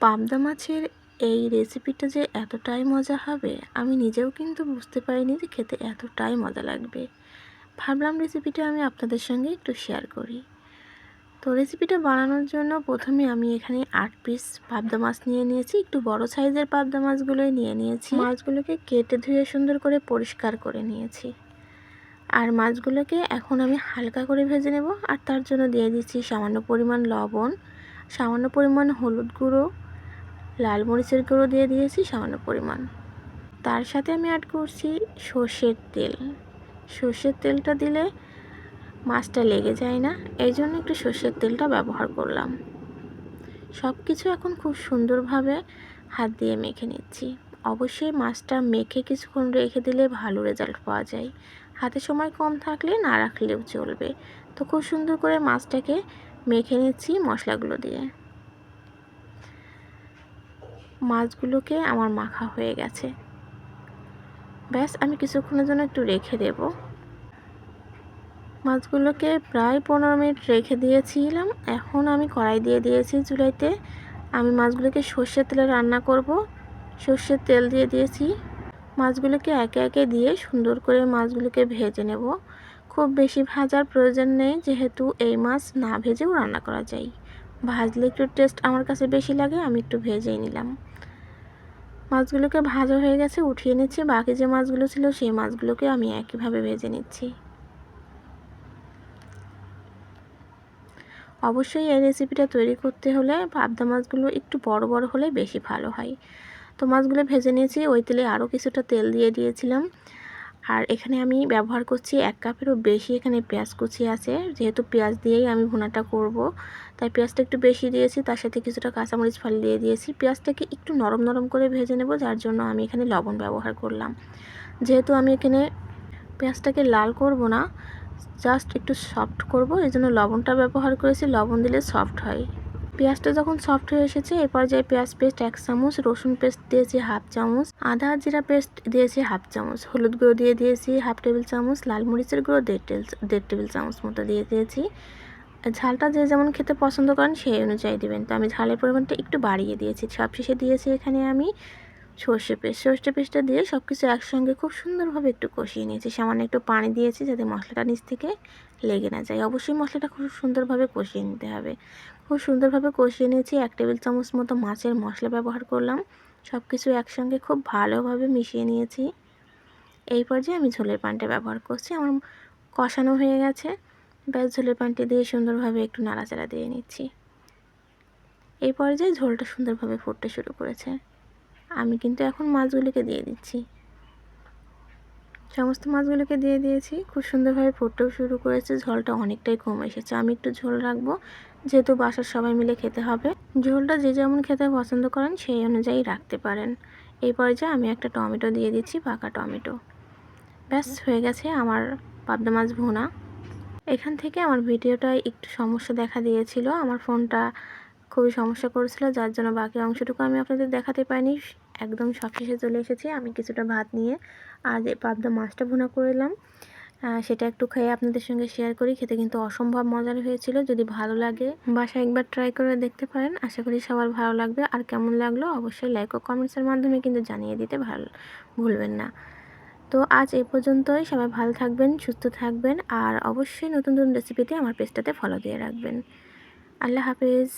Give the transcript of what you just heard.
পাবদা মাছের এই রেসিপিটা যে এতটাই মজা হবে আমি নিজেও কিন্তু বুঝতে পারিনি যে খেতে এতটাই মজা লাগবে। ভাবলাম রেসিপিটা আমি আপনাদের সঙ্গে একটু শেয়ার করি। তো রেসিপিটা বানানোর জন্য প্রথমে আমি এখানে 8 পিস পাবদা মাছ নিয়ে নিয়েছি। একটু বড় সাইজের পাবদা মাছগুলোই নিয়ে নিয়েছি। মাছগুলোকে কেটে ধুয়ে সুন্দর করে পরিষ্কার করে নিয়েছি। আর মাছগুলোকে এখন আমি হালকা করে ভেজে নেব। আর তার জন্য দিয়ে দিচ্ছি সামান্য পরিমাণ লবণ, সামান্য পরিমাণ হলুদ গুঁড়ো, লাল মরিচের গুঁড়ো দিয়ে দিয়েছি সামান্য পরিমাণ। তার সাথে আমি অ্যাড করছি সর্ষের তেল। সর্ষের তেলটা দিলে মাছটা লেগে যায় না, এই জন্য একটু সর্ষের তেলটা ব্যবহার করলাম। সব কিছু এখন খুব সুন্দরভাবে হাত দিয়ে মেখে নিচ্ছি। অবশ্যই মাছটা মেখে কিছুক্ষণ রেখে দিলে ভালো রেজাল্ট পাওয়া যায়। হাতে সময় কম থাকলে না রাখলেও চলবে। তো খুব সুন্দর করে মাছটাকে মেখে নিচ্ছি মশলাগুলো দিয়ে। মাছগুলোকে আমার মাখা হয়ে গেছে। ব্যাস, আমি কিছুক্ষণের জন্য একটু রেখে দেব। মাছগুলোকে প্রায় 15 মিনিট রেখে দিয়েছিলাম। এখন আমি কড়াই দিয়ে দিয়েছি চুলাইতে। আমি মাছগুলোকে সর্ষের তেলে রান্না করব। সর্ষের তেল দিয়ে দিয়েছি। মাছগুলোকে একে একে দিয়ে সুন্দর করে মাছগুলোকে ভেজে নেব। খুব বেশি ভাজার প্রয়োজন নেই, যেহেতু এই মাছ না ভেজেও রান্না করা যায়। ভাজলে একটু টেস্ট আমার কাছে বেশি লাগে, আমি একটু ভেজেই নিলাম। মাছগুলোকে ভাজা হয়ে গেছে, উঠিয়ে নিচ্ছি। বাকি যে মাছগুলো ছিল সেই মাছগুলোকে আমি একইভাবে ভেজে নিচ্ছি। অবশ্যই এই রেসিপিটা তৈরি করতে হলে পাবদা মাছগুলো একটু বড় বড় হলে বেশি ভালো হয়। তো মাছগুলো ভেজে নিয়েছি। ওই তেলে আরও কিছুটা তেল দিয়ে দিয়েছিলাম। আর এখানে আমি ব্যবহার করছি 1 কাপেরও বেশি এখানে পেঁয়াজ কুচি আছে। যেহেতু পেঁয়াজ দিয়েই আমি ভুনাটা করব, তাই পেঁয়াজটা একটু বেশি দিয়েছি। তার সাথে কিছুটা কাঁচামরিচ ফালি দিয়ে দিয়েছি। পেঁয়াজটাকে একটু নরম নরম করে ভেজে নেব, যার জন্য আমি এখানে লবণ ব্যবহার করলাম। যেহেতু আমি এখানে পেঁয়াজটাকে লাল করব না, জাস্ট একটু সফট করব, এই জন্য লবণটা ব্যবহার করেছি। লবণ দিলে সফট হয়। পেঁয়াজটা যখন সফট হয়ে এসেছে, এই পর্যায়ে পেঁয়াজ পেস্ট 1 চামচ, রসুন পেস্ট দিয়েছি 1/2 চামচ, আদা জিরা পেস্ট দিয়েছি 1/2 চামচ, হলুদ গুঁড়ো দিয়ে দিয়েছি 1/2 টেবিল চামচ, লাল মরিচের গুঁড়ো 1.5 টেবিল চামচ মতো দিয়ে দিয়েছি। ঝালটা যে যেমন খেতে পছন্দ করেন সেই অনুযায়ী দেবেন। তো আমি ঝালের পরিমাণটা একটু বাড়িয়ে দিয়েছি। সবশেষে দিয়েছি এখানে আমি সর্ষে পেস্টটা দিয়ে সব কিছু একসঙ্গে খুব সুন্দরভাবে একটু কষিয়ে নিয়েছি। সামান্য একটু পানি দিয়েছি যাতে মশলাটা নিচ থেকে লেগে না যায়। অবশ্যই মশলাটা খুব সুন্দরভাবে কষিয়ে নিতে হবে। খুব সুন্দরভাবে কষিয়ে নিয়েছি। 1 টেবিল চামচ মতো মাছের মশলা ব্যবহার করলাম। সব কিছু একসঙ্গে খুব ভালোভাবে মিশিয়ে নিয়েছি। এই পর্যায়ে আমি ঝোলের পানিটা ব্যবহার করছি। আমার কষানো হয়ে গেছে। ব্যাস, ঝোলের পানিটা দিয়ে সুন্দরভাবে একটু নাড়াচাড়া দিয়ে নিচ্ছি। এই পর্যায়ে ঝোলটা সুন্দরভাবে ফুটতে শুরু করেছে। আমি কিন্তু এখন মাছগুলোকে দিয়ে দিচ্ছি। সমস্ত মাছগুলোকে দিয়ে দিয়েছি। খুব সুন্দরভাবে ফুটতেও শুরু করেছে। ঝোলটা অনেকটাই কমে এসেছে। আমি একটু ঝোল রাখবো, যেহেতু বাসার সবাই মিলে খেতে হবে। ঝোলটা যে যেমন খেতে পছন্দ করেন সেই অনুযায়ী রাখতে পারেন। এই পর্যায়ে আমি একটা টমেটো দিয়ে দিচ্ছি, পাকা টমেটো। ব্যাস, হয়ে গেছে আমার পাবদা মাছ ভুনা। এখান থেকে আমার ভিডিওটায় একটু সমস্যা দেখা দিয়েছিল। আমার ফোনটা খুবই সমস্যা করেছিল, যার জন্য বাকি অংশটুকু আমি আপনাদের দেখাতে পাইনি। একদম সবশেষে চলে এসেছি। আমি কিছুটা ভাত নিয়ে আর পাবদা মাছটা ভুনা করলাম, সেটা একটু খেয়ে আপনাদের সঙ্গে শেয়ার করি। খেতে কিন্তু অসম্ভব মজার হয়েছিল। যদি ভালো লাগে বাসায় একবার ট্রাই করে দেখতে পারেন। আশা করি সবার ভালো লাগবে। আর কেমন লাগলো অবশ্যই লাইক ও কমেন্টসের মাধ্যমে কিন্তু জানিয়ে দিতে ভুলবেন না। তো আজ এই পর্যন্তই। সবাই ভালো থাকবেন, সুস্থ থাকবেন, আর অবশ্যই নতুন নতুন রেসিপিতে আমার পেজটাতে ফলো দিয়ে রাখবেন। আল্লাহ হাফেজ।